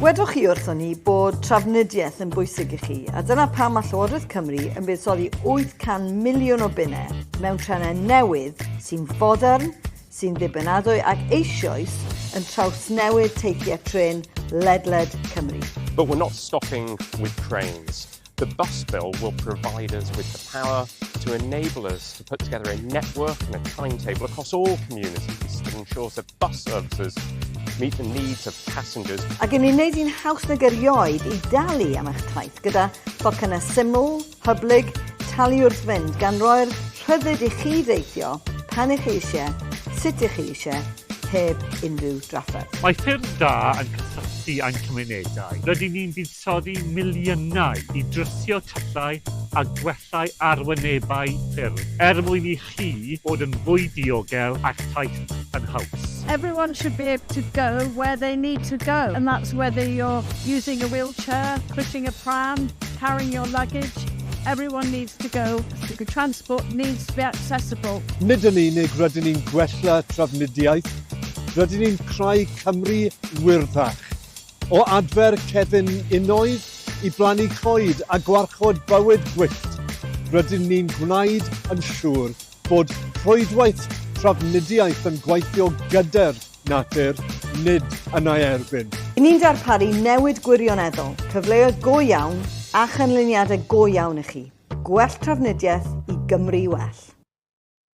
Wedwch chi wrthon ni bod trafnidiaeth yn bwysig i chi, a dyna pam mae Llywodraeth Cymru yn buddsoddi 800 miliwn o bunnau mewn trenau newydd sy'n fodern, sy'n ddibynadwy ac eisoes yn trawsnewid teithio tren ledled Cymru. But we're not stopping with trains. The bus bill will provide us with the power to enable us to put together a network and a timetable across all communities that ensures that bus services meet the needs of passengers. Ac yn ei wneud i'n haws nag erioed i dalu am eich taith gyda tocynnau syml, hyblyg, talu wrth fynd gan roi'r rhyddid i chi ddeithio pan eich eisiau, sut eich eisiau, heb unrhyw drafferth. Mae ffyrdd da yn cysylltu a'n cymunedau. Rydyn ni'n buddsoddi miliynau i drysio tyllau a gwellau arwynebau ffyrdd, mwyn i chi bod yn fwy diogel ac taith yn haws. Everyone should be able to go where they need to go, and that's whether you're using a wheelchair, pushing a pram, carrying your luggage. Everyone needs to go. The transport needs to be accessible. Nid yn unig rydyn ni'n gwella trafnidiaeth, rydyn ni'n creu Cymru wirddach. O adfer cefn unoedd i blannu coed a gwarchod bywyd gwyllt, rydyn ni'n gwneud yn siŵr bod rhwydwaith trafnidiaeth yn gweithio gyda'r natur, nid yn ei erbyn. I ni'n darparu newid gwirioneddol, cyfleoedd go iawn a chynlyniadau go iawn i chi. Gwell trafnidiaeth i Gymru well.